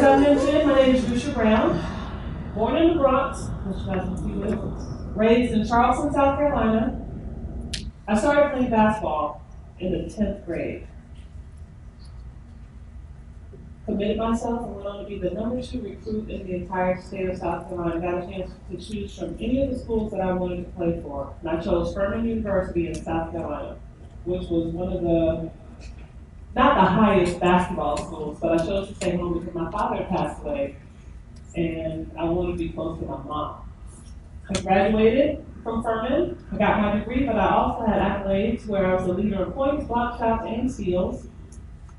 as I mentioned, my name is Rusha Brown, born in the Bronx, which you guys can see with, raised in Charleston, South Carolina. I started playing basketball in the 10th grade. Committed myself and went on to be the #2 recruit in the entire state of South Carolina. Got a chance to choose from any of the schools that I wanted to play for. And I chose Furman University in South Carolina, which was one of the, not the highest basketball schools, but I chose to stay home because my father passed away and I wanted to be close to my mom. I graduated from Furman. I got my degree, but I also had accolades where I was a leader of points, block shots, and steals.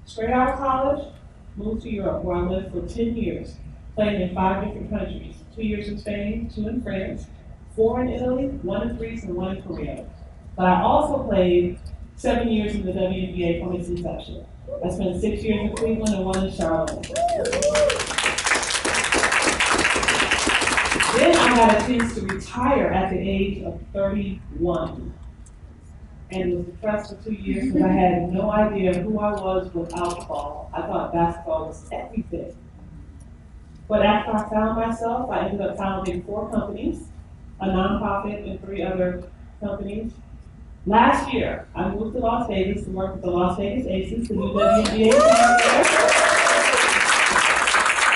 Straight out of college, moved to Europe where I lived for 10 years, playing in 5 different countries, 2 years in Spain, 2 in France, 4 in Italy, 1 in Greece, and 1 in Korea. But I also played 7 years in the WNBA from its inception. I spent 6 years in Cleveland and 1 in Charlotte. Then I had a chance to retire at the age of 31. And was depressed for 2 years because I had no idea who I was without the ball. I thought basketball was everything. But after I found myself, I ended up founding 4 companies, a nonprofit and 3 other companies. Last year, I moved to Las Vegas to work with the Las Vegas Aces, the new WNBA team there.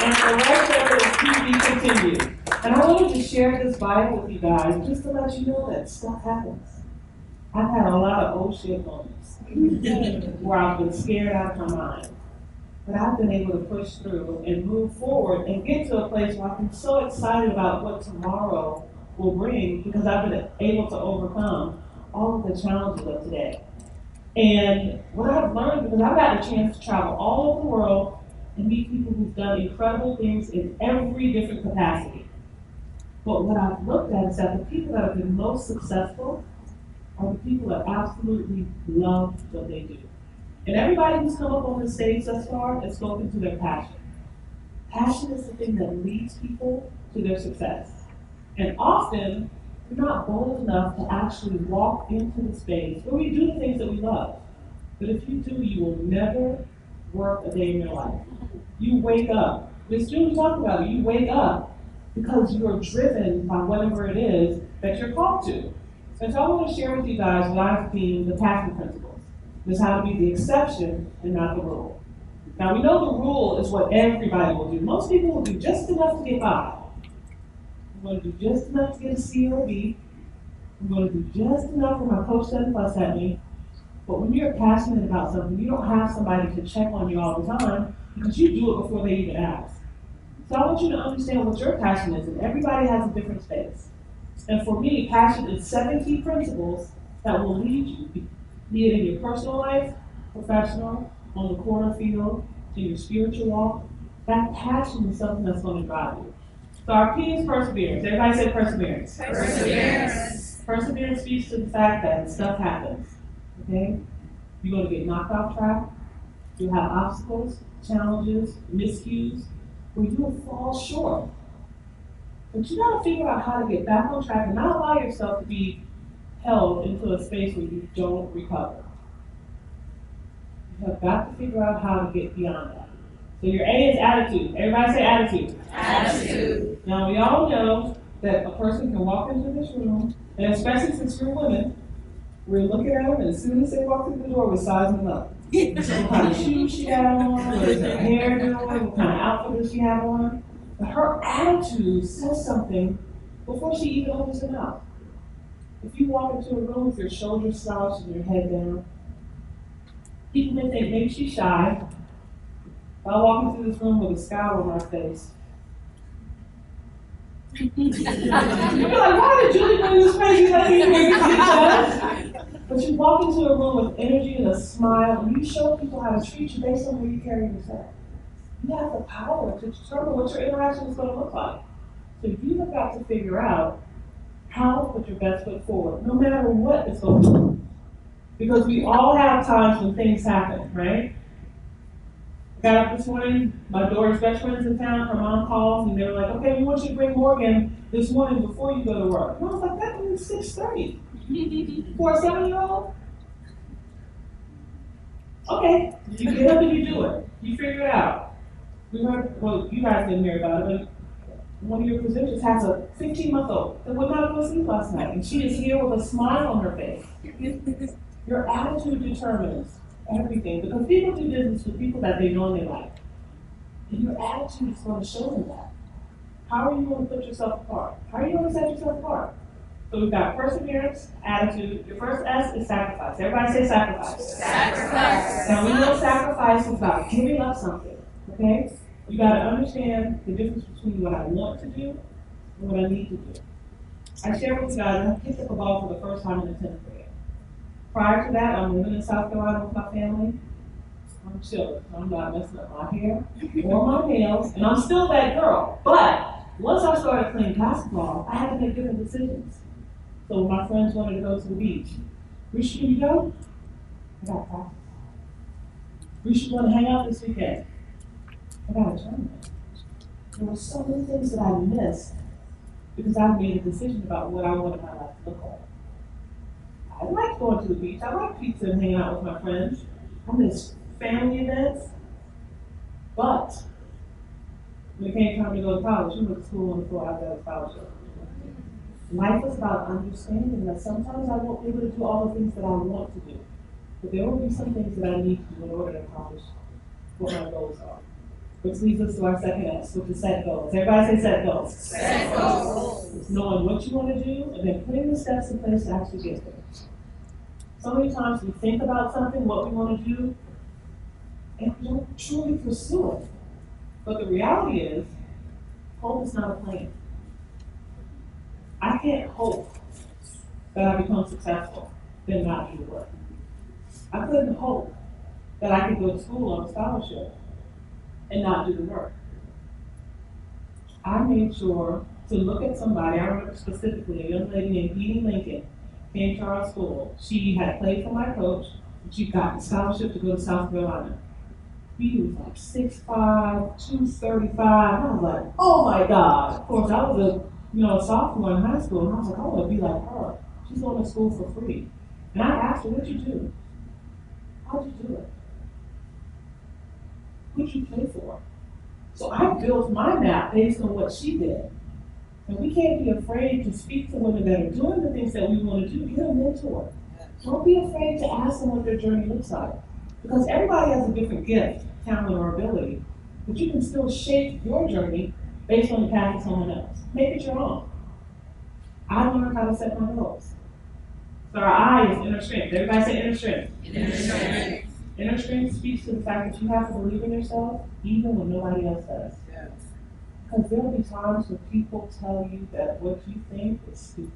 And the rest of it is to be continued. And I wanted to share this Bible with you guys just to let you know that stuff happens. I've had a lot of oh shit moments where I've been scared out of my mind. But I've been able to push through and move forward and get to a place where I'm so excited about what tomorrow will bring because I've been able to overcome all of the challenges of today. And what I've learned, because I've gotten a chance to travel all over the world and meet people who've done incredible things in every different capacity. But what I've looked at is that the people that have been most successful are the people that absolutely love what they do. And everybody who's come up on the stage thus far has spoken to their passion. Passion is the thing that leads people to their success. And often, we're not bold enough to actually walk into the space where we do the things that we love. But if you do, you will never work a day in your life. You wake up. Miss Julie talked about it. You wake up because you are driven by whatever it is that you're called to. And so I want to share with you guys what I've deemed the passion principles. This is how to be the exception and not the rule. Now we know the rule is what everybody will do. Most people will do just enough to get by. I'm going to do just enough to get a C or a B. I'm going to do just enough when my coach doesn't fuss at me. But when you're passionate about something, you don't have somebody to check on you all the time because you do it before they even ask. So I want you to understand what your passion is, and everybody has a different space. And for me, passion is 7 key principles that will lead you, be it in your personal life, professional, on the corner field, in your spiritual walk. That passion is something that's going to drive you. So our P is perseverance. Everybody say perseverance. Perseverance. Perseverance speaks to the fact that stuff happens. Okay? You're going to get knocked off track. You'll have obstacles, challenges, miscues, where you will fall short. But you got to figure out how to get back on track and not allow yourself to be held into a space where you don't recover. You have got to figure out how to get beyond that. So your A is attitude. Everybody say attitude. Attitude. Now we all know that a person can walk into this room, and especially since you're women, we're looking at them, and as soon as they walk through the door, we're sizing them up. What kind of shoes she had on, what is her hair doing, what kind of outfit does she have on. But her attitude says something before she even opens her mouth. If you walk into a room with your shoulders slouched and your head down, people may think maybe she's shy. If I walk into this room with a scowl on my face, you're like, why did Julie bring this crazy lady in here to teach us? But you walk into a room with energy and a smile, and you show people how to treat you based on where you carry yourself. You have the power to determine what your interaction is going to look like. So you have got to figure out how to put your best foot forward, no matter what it's going to be. Because we all have times when things happen, right? I got up this morning, my daughter's best friend's in town, her mom calls, and they were like, okay, we want you to bring Morgan this morning before you go to work. And I was like, that means 6:30. For a 7-year-old? Okay, you get up and you do it. You figure it out. We heard, well, you guys didn't hear about it, but one of your presenters has a 15-month-old that would not go to sleep last night, and she is here with a smile on her face. Your attitude determines everything, because people do business with people that they know and they like. And your attitude is going to show them that. How are you going to put yourself apart? How are you going to set yourself apart? So we've got perseverance, attitude. Your first S is sacrifice. Everybody say sacrifice. Sacrifice. Now we know sacrifice is about giving up something, okay? You got to understand the difference between what I want to do and what I need to do. I shared with you guys, I picked up a ball for the first time in the 10th grade. Prior to that, I'm living in South Carolina with my family. I'm chilling. I'm not messing up my hair or my nails, and I'm still that girl. But once I started playing basketball, I had to make different decisions. So when my friends wanted to go to the beach, Rusha, can you go? I got practice. Rusha, want to hang out this weekend? I got a tournament. There were so many things that I missed because I made a decision about what I wanted my life to look like. I like going to the beach. I like pizza and hanging out with my friends. I miss family events. But when it came time to go to college, we went to school on the floor after a scholarship. Life is about understanding that sometimes I won't be able to do all the things that I want to do. But there will be some things that I need to do in order to accomplish what my goals are. Which leads us to our second S, which is set goals. Everybody say set goals. Set goals. It's knowing what you want to do and then putting the steps in place to actually get there. So many times we think about something, what we want to do, and we don't truly pursue it. But the reality is, hope is not a plan. I can't hope that I become successful, then not do the work. I couldn't hope that I could go to school on a scholarship and not do the work. I made sure to look at somebody. I remember specifically a young lady named Edie Lincoln came to our school. She had played for my coach, and she got a scholarship to go to South Carolina. He was like 6'5", 235. I was like, oh my God. Of course, I was a sophomore in high school, and I was like, I want to be like her. She's going to school for free. And I asked her, what'd you do? How'd you do it? Who'd you play for? So I built my map based on what she did. And we can't be afraid to speak to women that are doing the things that we want to do. Get a mentor. Don't be afraid to ask them what their journey looks like. Because everybody has a different gift, talent, or ability. But you can still shape your journey based on the path of someone else. Make it your own. I learned how to set my goals. So our I is inner strength. Everybody say inner strength. Inner strength. Inner strength speaks to the fact that you have to believe in yourself even when nobody else does. Yes. Because there will be times when people tell you that what you think is stupid.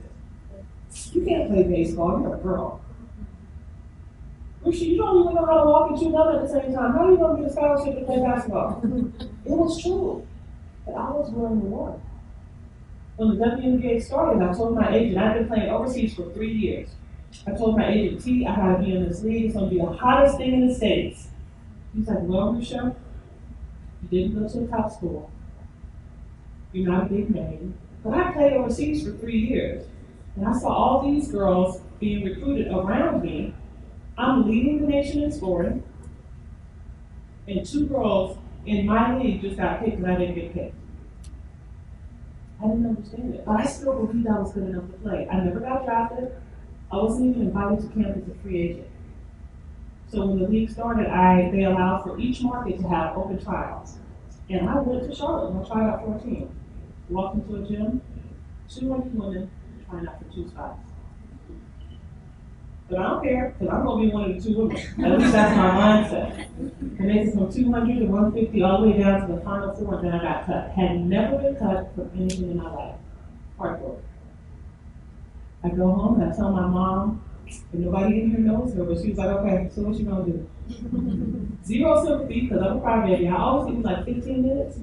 You can't play baseball, you're a girl. Rusha, you don't even know how to walk and chew gum at the same time. How are you going to get a scholarship to play basketball? It was true, but I was willing to work. When the WNBA started, I told my agent, I've been playing overseas for 3 years. I told my agent, T, I gotta be in this league. It's gonna be the hottest thing in the States. He's like, well, Rusha, you didn't go to a top school. You're not a big name. But I played overseas for 3 years. And I saw all these girls being recruited around me. I'm leading the nation in scoring. And 2 girls in my league just got picked and I didn't get picked. I didn't understand it. But I still believed I was good enough to play. I never got drafted. I wasn't even invited to camp as a free agent. So when the league started, they allowed for each market to have open tryouts. And I went to Charlotte and I tried out for a team. Walked into a gym, 200 women trying out for 2 spots. But I don't care, because I'm going to be one of the 2 women. At least that's my mindset. I made it from 200 to 150 all the way down to the final 4, and then I got cut. Had never been cut from anything in my life. Heartbroken. I go home and I tell my mom, and nobody in here knows her, but she was like, okay, so what you gonna do? 0 sympathy, because I'm a crybaby. I always need like 15 minutes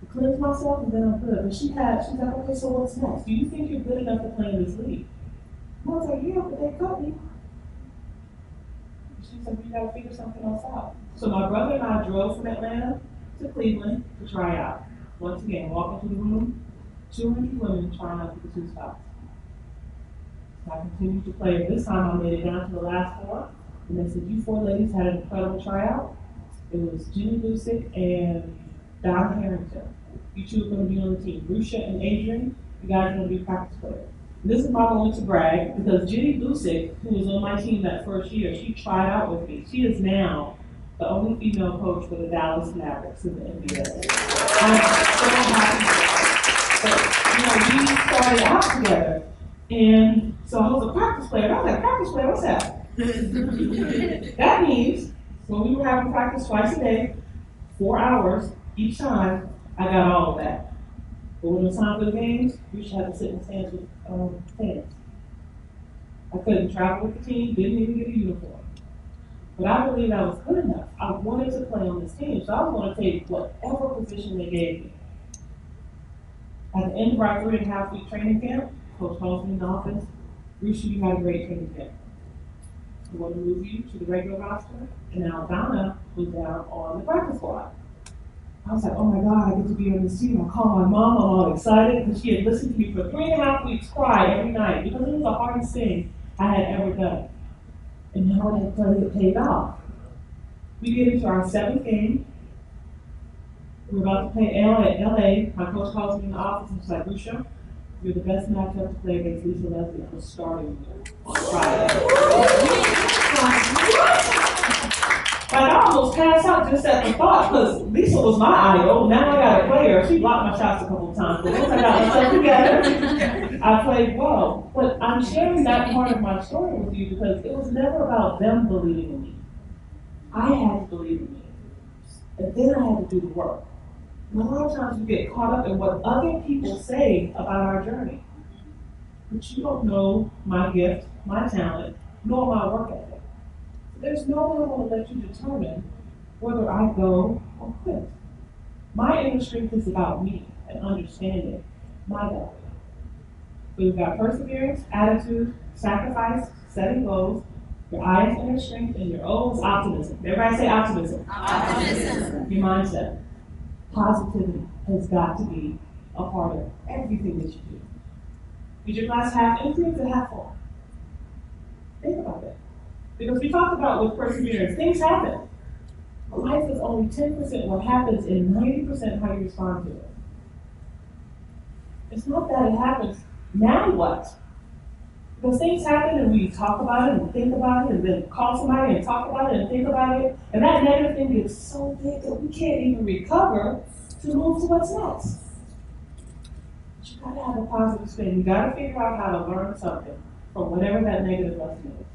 to cleanse myself, and then I'm good. But she's like, okay, so what's next? Do you think you're good enough to play in this league? And I was like, yeah, but they cut me. She's like, you gotta figure something else out. So my brother and I drove from Atlanta to Cleveland to try out. Once again, walk into the room, 200 women trying out for the 2 spots. I continued to play. This time I made it down to the last 4. And they said, you 4 ladies had an incredible tryout. It was Jenny Lusick and Don Harrington. You two are going to be on the team. Rusha and Adrian, you guys are going to be practice players. This is my moment to brag because Jenny Lusick, who was on my team that first year, she tried out with me. She is now the only female coach for the Dallas Mavericks in the NBA. I'm so happy. But, we started out together, and so I was a practice player. I was like, practice player, what's that? That means when we were having practice twice a day, 4 hours each time, I got all of that. But when it was time for the games, we should have to sit in the stands with fans. I couldn't travel with the team, didn't even get a uniform. But I believed I was good enough. I wanted to play on this team, so I was going to take whatever position they gave me. At the end of our 3.5-week training camp, Coach calls me in the office, Rusha, you had a great training camp. We want to move you to the regular roster, and now Donna was down on the practice squad. I was like, oh my God, I get to be on this team. I call my mom, I'm all excited, because she had listened to me for 3.5 weeks cry every night, because it was the hardest thing I had ever done. And now it paid off. We get into our 7th game. We're about to play LA. My coach calls me in the office and she's like, Rusha, you're the best matchup to play against Lisa Leslie for starting on Friday. Like, I almost passed out just at the thought, because Lisa was my idol. Now I got to play her. She blocked my shots a couple of times, but once I got myself together, I played well. But I'm sharing that part of my story with you because it was never about them believing in me. I had to believe in me. And then I had to do the work. And a lot of times we get caught up in what other people say about our journey. But you don't know my gift, my talent, nor my work ethic. There's no one who will let you determine whether I go or quit. My inner strength is about me and understanding my value. We've got perseverance, attitude, sacrifice, setting goals. Your I is inner strength, and your O is optimism. Everybody say optimism. Optimism. Your mindset. Positivity has got to be a part of everything that you do. Is your glass half empty or half full? Think about that. Because we talked about with perseverance, things happen. But life is only 10% what happens and 90% how you respond to it. It's not that it happens. Now what? Because things happen and we talk about it and think about it and then call somebody and talk about it and think about it. And that negative thing gets so big that we can't even recover to move to what's next. But you gotta have a positive spin. You gotta figure out how to learn something from whatever that negative lesson is.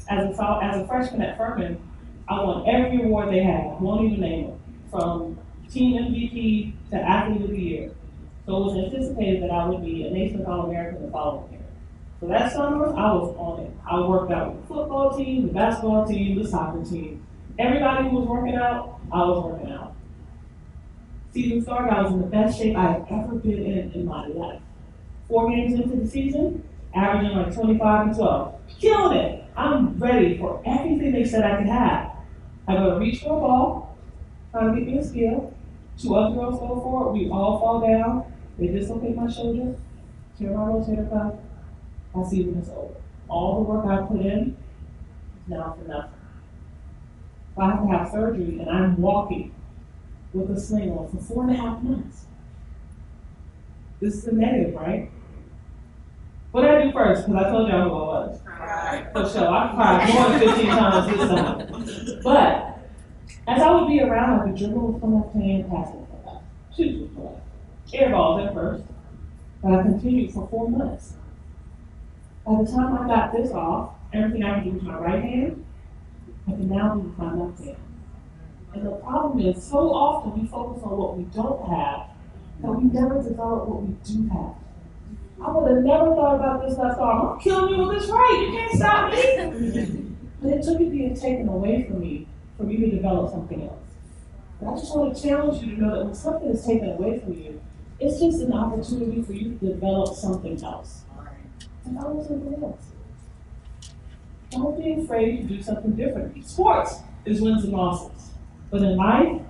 As a freshman at Furman, I won every award they had. I won't even name them. From team MVP to athlete of the year. So it was anticipated that I would be a Naismith All-American the following year. So that summer, I was on it. I worked out with the football team, the basketball team, the soccer team. Everybody who was working out, I was working out. Season started, I was in the best shape I have ever been in my life. 4 games into the season, averaging like 25 and 12. Killing it. I'm ready for everything they said I could have. I go to reach for a ball, trying to get me a steal. 2 other girls go for it. We all fall down. They dislocate my shoulder, tear my rotator cuff. My season is over. All the work I put in is now for nothing. If I have to have surgery and I'm walking with a sling on for 4.5 months. This is a negative, right? What did I do first? Because I told y'all who I was. For sure, I cried more than 15 times this time. But as I would be around, like the dribble would come up to me and pass it for that. Shoot was for that. Air balls at first. But I continued for 4 months. By the time I got this off, everything I could do with my right hand, I can now do with my left hand. And the problem is, so often we focus on what we don't have, that we never develop what we do have. I would have never thought about this left arm. I'm killing you with this right. You can't stop me. But it took it being taken away from me for me to develop something else. But I just want to challenge you to know that when something is taken away from you, it's just an opportunity for you to develop something else. Develop something else. Don't be afraid to do something different. Sports is wins and losses. But in life,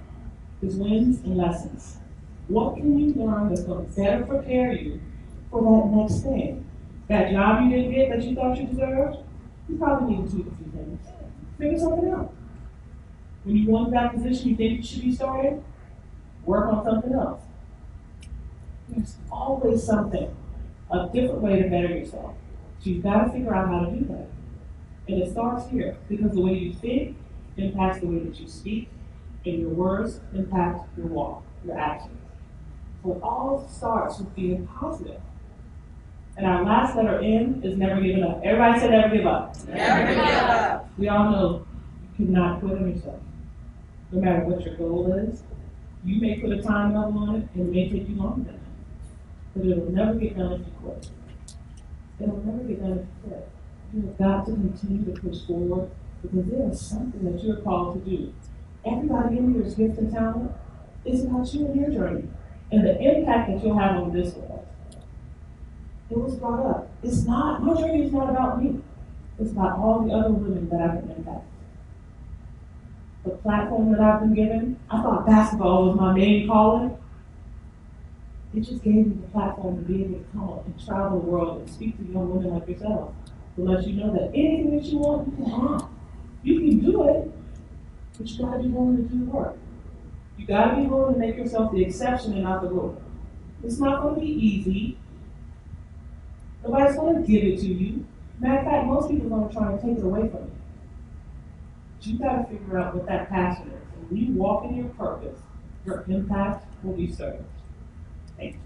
is wins and lessons. What can you learn that's going to better prepare you for that next thing? That job you didn't get that you thought you deserved, you probably need to tweak a few things. Figure something out. When you go into that position you think you should be starting, work on something else. There's always something, a different way to better yourself. So you've got to figure out how to do that. And it starts here, because the way you think impacts the way that you speak, and your words impact your walk, your actions. So it all starts with being positive. And our last letter N is never giving up. Everybody say never give up. Never give up. We all know you cannot quit on yourself. No matter what your goal is, you may put a time level on it, and it may take you longer than that. But it'll never get done if you quit. It'll never get done if you quit. You have got to continue to push forward, because there is something that you're called to do. Everybody in here is gift and talent. It's about you and your journey and the impact that you'll have on this world. It was brought up. It's not, my journey is not about me. It's about all the other women that I can impact. The platform that I've been given, I thought basketball was my main calling. It just gave me the platform to be able to come up and travel the world and speak to young women like yourself, to let you know that anything that you want, you can have. You can do it, but you gotta be willing to do the work. You gotta be willing to make yourself the exception and not the rule. It's not gonna be easy. Nobody's gonna give it to you. Matter of fact, most people are gonna try and take it away from you. But you gotta figure out what that passion is. And when you walk in your purpose, your impact will be served. Thank you.